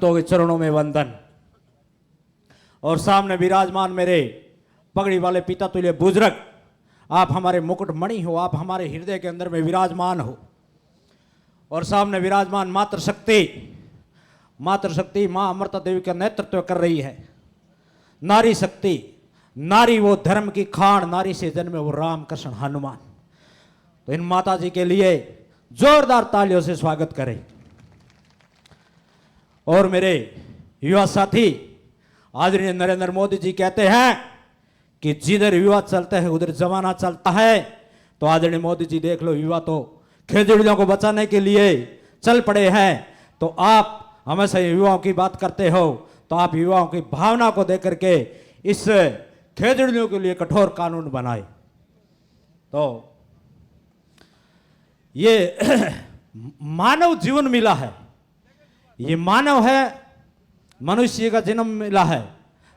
तो के चरणों में वंदन। और सामने विराजमान मेरे पगड़ी वाले पिता तुल्य बुजुर्ग, आप हमारे मुकुट मणि हो, आप हमारे हृदय के अंदर में विराजमान हो। और सामने विराजमान मातृशक्ति मां अमृता देवी का नेतृत्व कर रही है। नारी शक्ति, नारी वो धर्म की खान, नारी से जन्मे वो राम कृष्ण हनुमान। तो इन माता जी के लिए जोरदार तालियों से स्वागत करें। और मेरे युवा साथी आदरणीय नरेंद्र मोदी जी कहते हैं कि जिधर युवा चलते हैं उधर जमाना चलता है। तो आदरणीय मोदी जी देख लो, युवा तो खेजड़ियों को बचाने के लिए चल पड़े हैं। तो आप हमेशा युवाओं की बात करते हो, तो आप युवाओं की भावना को देख करके इस खेजड़ियों के लिए कठोर कानून बनाए। तो ये मानव जीवन मिला है, ये मानव है, मनुष्य का जन्म मिला है,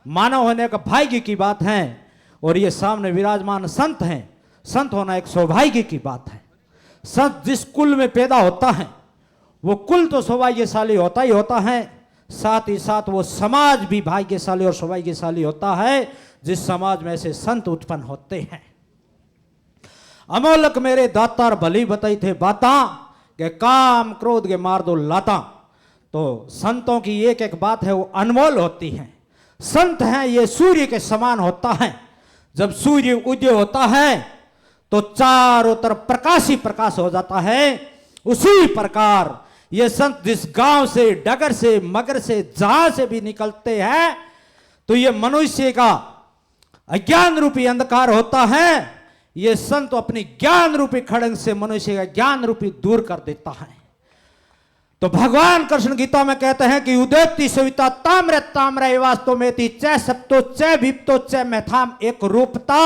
मानव होने का भाग्य की बात है। और ये सामने विराजमान संत हैं, संत होना एक सौभाग्य की बात है। संत जिस कुल में पैदा होता है वो कुल तो सौभाग्यशाली होता ही होता है, साथ ही साथ वो समाज भी भाग्यशाली और सौभाग्यशाली होता है जिस समाज में से संत उत्पन्न होते हैं। अमोलक मेरे दातार भली बताई थे बाता के काम क्रोध के मार दो लाता। तो संतों की एक एक बात है वो अनमोल होती है। संत हैं ये सूर्य के समान होता है। जब सूर्य उदय होता है तो चारों तरफ प्रकाश ही प्रकाश हो जाता है। उसी प्रकार ये संत जिस गांव से, डगर से, मगर से, जहां से भी निकलते हैं तो ये मनुष्य का अज्ञान रूपी अंधकार होता है। ये संत अपनी ज्ञान रूपी खड़ंग से मनुष्य का ज्ञान रूपी दूर कर देता है। तो भगवान कृष्ण गीता में कहते हैं कि उदेति सविता ताम्र ताम्र वास्तव में च सप्तो च भीप्तो च मैथाम एक रूपता।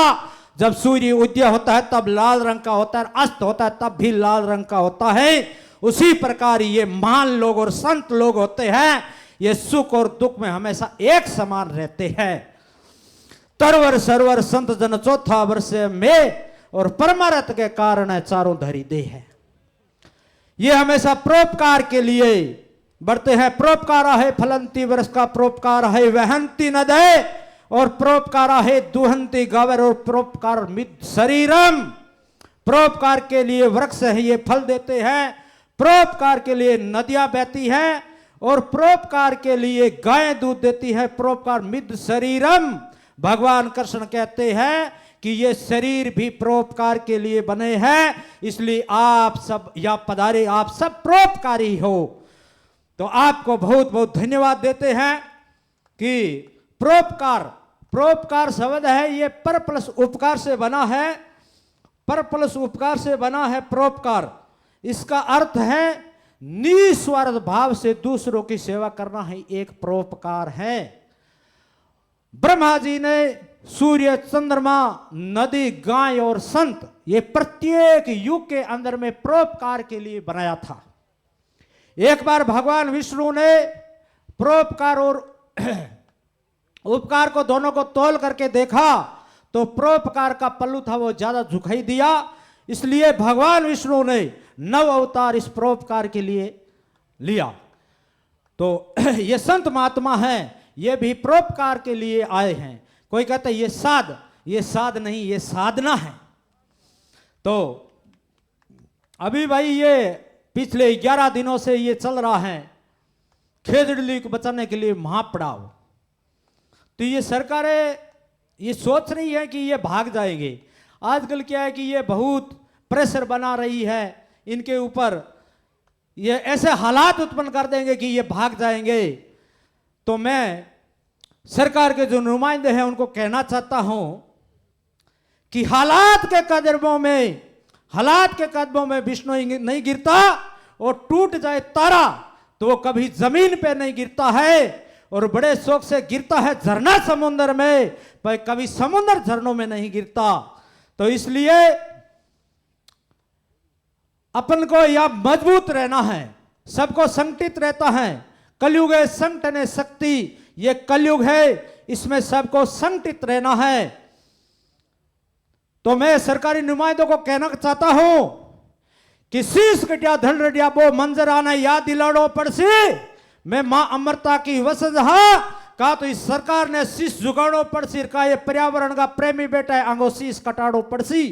जब सूर्य उदय होता है तब लाल रंग का होता है, अस्त होता है तब भी लाल रंग का होता है। उसी प्रकार ये महान लोग और संत लोग होते हैं, ये सुख और दुख में हमेशा एक समान रहते हैं। तरवर सरवर संत जन चौथा वर्ष में और परमारथ के कारण है चारों धरी दे है। ये हमेशा परोपकार के लिए बढ़ते हैं। परोपकार है फलंती वर्ष का परोपकार है वहंती न दे और परोपकार है दुहंती गावर और परोपकार मिद शरीरम। परोपकार के लिए वृक्ष है ये फल देते हैं, परोपकार के लिए नदियां बहती हैं और परोपकार के लिए गायें दूध देती है। परोपकार मिद शरीरम। भगवान कृष्ण कहते हैं कि ये शरीर भी परोपकार के लिए बने हैं, इसलिए आप सब या पधारे, आप सब परोपकारी हो। तो आपको बहुत बहुत धन्यवाद देते हैं कि परोपकार शब्द है ये पर प्लस उपकार से बना है, पर प्लस उपकार से बना है परोपकार। इसका अर्थ है निस्वार्थ भाव से दूसरों की सेवा करना ही एक परोपकार है। ब्रह्मा जी ने सूर्य, चंद्रमा, नदी, गाय और संत ये प्रत्येक युग के अंदर में परोपकार के लिए बनाया था। एक बार भगवान विष्णु ने परोपकार और उपकार को दोनों को तोल करके देखा तो परोपकार का पल्लू था वो ज्यादा झुकाई दिया। इसलिए भगवान विष्णु ने 9 अवतार इस परोपकार के लिए लिया। तो ये संत महात्मा हैं, ये भी परोपकार के लिए आए हैं। कोई कहता है ये साध नहीं, ये साधना है। तो अभी भाई ये पिछले 11 दिनों से ये चल रहा है खेजड़ी को बचाने के लिए महापड़ाव। तो ये सरकारें ये सोच रही है कि ये भाग जाएंगे। आजकल क्या है कि ये बहुत प्रेशर बना रही है इनके ऊपर, ये ऐसे हालात उत्पन्न कर देंगे कि ये भाग जाएंगे। तो मैं सरकार के जो नुमाइंदे हैं उनको कहना चाहता हूं कि हालात के कदमों में विष्णु नहीं गिरता और टूट जाए तारा तो वो कभी जमीन पे नहीं गिरता है और बड़े शौक से गिरता है झरना समुद्र में, पर कभी समुद्र झरनों में नहीं गिरता। तो इसलिए अपन को यह मजबूत रहना है, सबको संगठित रहता है। कलयुग है संगठन शक्ति, ये कलयुग है, इसमें सबको संगठित रहना है। तो मैं सरकारी नुमाइंदों को कहना चाहता हूं कि शीश कटिया धन रडिया वो मंजर आना याद दिलाड़ो पड़सी मैं मां अमृता की वसंत हा का तो इस सरकार ने शीश झुकाड़ो पड़सी का ये पर्यावरण का प्रेमी बेटा है आंगो शीश कटाड़ो पड़सी।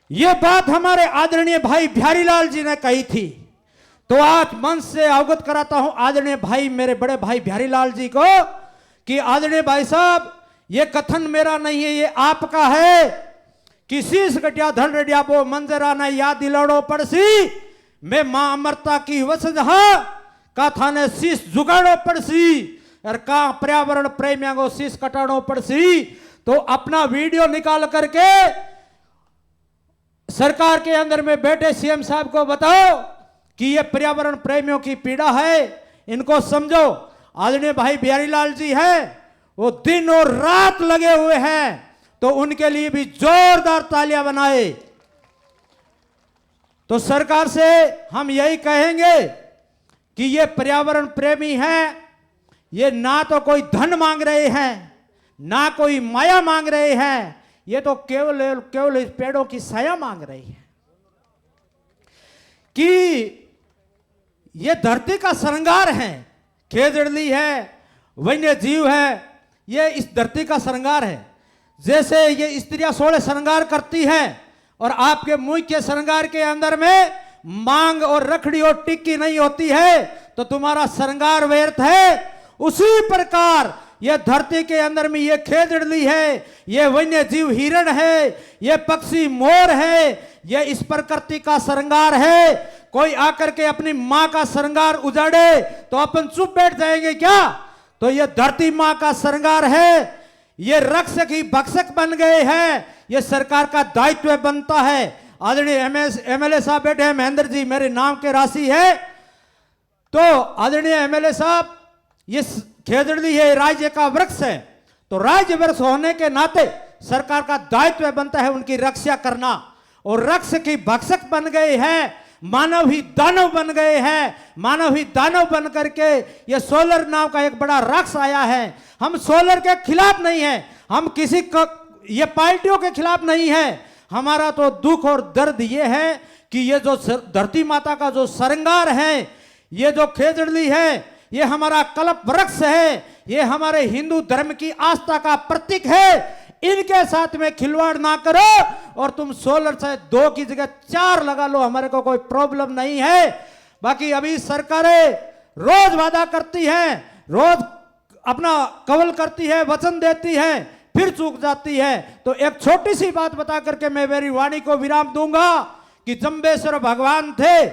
ये बात हमारे आदरणीय भाई बिहारीलाल जी ने कही थी। तो आज मंच से अवगत कराता हूं आदरणीय भाई मेरे बड़े भाई बिहारीलाल जी को कि आदरणीय भाई साहब ये कथन मेरा नहीं है, ये आपका है कि शीश कटिया धन रेडिया वो मंजरा न याद दिलाड़ो पड़सी मैं मां अमृता की वसंत हा का थाने शीश झुकाड़ो पड़सी और का पर्यावरण प्रेमियों को शीश कटाड़ो पड़सी। तो अपना वीडियो निकाल करके सरकार के अंदर में बैठे सीएम साहब को बताओ कि ये पर्यावरण प्रेमियों की पीड़ा है, इनको समझो। आदरणीय भाई बिहारीलाल जी हैं, वो दिन और रात लगे हुए हैं, तो उनके लिए भी जोरदार तालियां बनाए। तो सरकार से हम यही कहेंगे कि ये पर्यावरण प्रेमी हैं, ये ना तो कोई धन मांग रहे हैं ना कोई माया मांग रहे हैं, ये तो केवल इस पेड़ों की छाया मांग रही है कि ये धरती का श्रृंगार है। खेजड़ली है, वन्य जीव है, ये इस धरती का श्रृंगार है। जैसे ये स्त्रियां 16 श्रृंगार करती हैं और आपके मुंह के श्रृंगार के अंदर में मांग और रखड़ी और टिक्की नहीं होती है तो तुम्हारा श्रृंगार व्यर्थ है। उसी प्रकार ये धरती के अंदर में ये खेजड़ली है, ये वन्य जीव हिरण है, ये पक्षी मोर है, ये इस प्रकृति का श्रृंगार है। कोई आकर के अपनी मां का श्रृंगार उजाड़े तो अपन चुप बैठ जाएंगे क्या? तो ये धरती मां का श्रृंगार है। ये रक्षक ही भक्षक बन गए हैं, ये सरकार का दायित्व बनता है। आदरणीय एमएलए साहब बैठे हैं, महेंद्र जी मेरे नाम के राशि है। तो आदरणीय एमएलए साहब, ये खेजड़ली है, राज्य का वृक्ष है, तो राज्य वृक्ष होने के नाते सरकार का दायित्व बनता है उनकी रक्षा करना। और रक्षक ही भक्षक बन गए हैं, मानव ही दानव बन गए हैं। मानव ही दानव बन करके ये सोलर नाम का एक बड़ा राक्षस आया है। हम सोलर के खिलाफ नहीं है, हम किसी ये पार्टियों के खिलाफ नहीं है। हमारा तो दुख और दर्द ये है कि ये जो धरती माता का जो श्रृंगार है, ये जो खेजड़ली है, ये हमारा कल्प वृक्ष है, ये हमारे हिंदू धर्म की आस्था का प्रतीक है। इनके साथ में खिलवाड़ ना करो और तुम सोलर से 2 की जगह 4 लगा लो, हमारे को कोई प्रॉब्लम नहीं है। बाकी अभी सरकारें रोज वादा करती हैं, रोज अपना कवल करती है, वचन देती है, फिर चूक जाती है। तो एक छोटी सी बात बता करके मैं मेरी वाणी को विराम दूंगा कि जम्बेश्वर भगवान थे,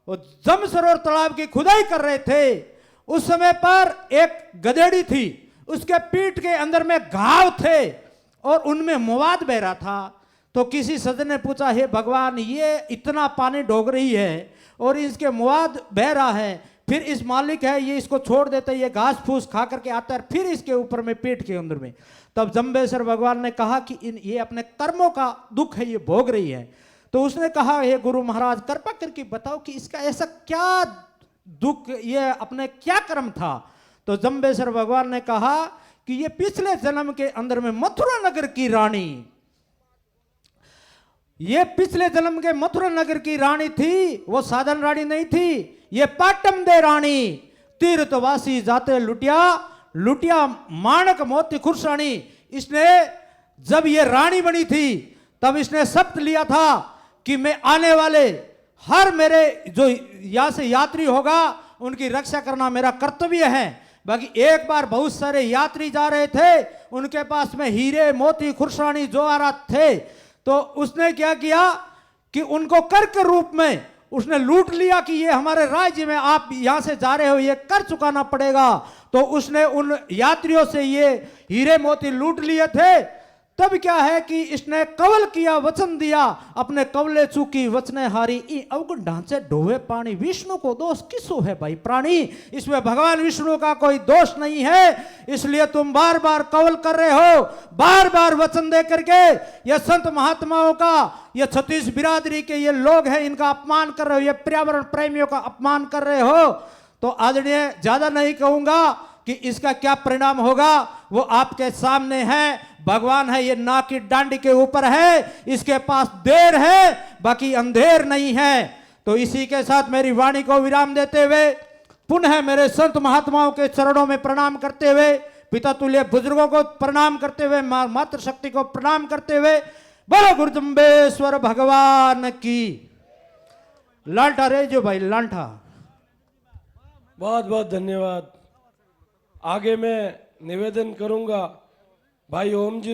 वो जमसरोवर तालाब की खुदाई कर रहे थे। उस समय पर एक गधेड़ी थी, उसके पीठ के अंदर में घाव थे और उनमें मवाद बह रहा था। तो किसी सज्जन ने पूछा, हे भगवान, ये इतना पानी डोग रही है और इसके मवाद बह रहा है, फिर इस मालिक है ये इसको छोड़ देता है, ये घास फूस खा करके आता है, फिर इसके ऊपर में पेट के अंदर में। तब जम्बेश्वर भगवान ने कहा कि ये अपने कर्मों का दुख है, ये भोग रही है। तो उसने कहा, हे गुरु महाराज, कृपा करके बताओ कि इसका ऐसा क्या दुख, ये अपने क्या कर्म था? तो जम्बेश्वर भगवान ने कहा कि ये पिछले जन्म के अंदर में मथुरा नगर की रानी, ये पिछले जन्म के मथुरा नगर की रानी थी, वो साधारण रानी नहीं थी। ये पाटम दे रानी, तीर्थवासी जाते लुटिया, लुटिया माणक मोती खुरसानी। इसने जब ये रानी बनी थी तब इसने शपथ लिया था कि मैं आने वाले हर मेरे जो यहां से यात्री होगा उनकी रक्षा करना मेरा कर्तव्य है। बाकी एक बार बहुत सारे यात्री जा रहे थे, उनके पास में हीरे मोती खुरसानी जवाहरात थे। तो उसने क्या किया कि उनको कर के रूप में उसने लूट लिया कि ये हमारे राज्य में आप यहां से जा रहे हो, ये कर चुकाना पड़ेगा। तो उसने उन यात्रियों से ये हीरे मोती लूट लिए थे। तब क्या है कि इसने कवल किया, वचन दिया, अपने कवले चूकी वचने हारी, अवगुण ढांचे ढोवे पानी। विष्णु को दोष किसो है भाई प्राणी? इसमें भगवान विष्णु का कोई दोष नहीं है। इसलिए तुम बार बार कवल कर रहे हो, बार बार वचन दे करके ये संत महात्माओं का, ये छत्तीस बिरादरी के ये लोग हैं, इनका अपमान कर रहे हो, ये पर्यावरण प्रेमियों का अपमान कर रहे हो। तो आदरणीय, ज्यादा नहीं कहूंगा कि इसका क्या परिणाम होगा, वो आपके सामने है। भगवान है, ये नाक की डांडी के ऊपर है, इसके पास देर है, बाकी अंधेर नहीं है। तो इसी के साथ मेरी वाणी को विराम देते हुए पुनः मेरे संत महात्माओं के चरणों में प्रणाम करते हुए, पिता तुल्य बुजुर्गों को प्रणाम करते हुए, मातृशक्ति को प्रणाम करते हुए, बोलो गुरुजम्बेश्वर भगवान की। लांठा रे जो भाई लांठा। बहुत बहुत धन्यवाद। आगे मैं निवेदन करूंगा भाई ओम जी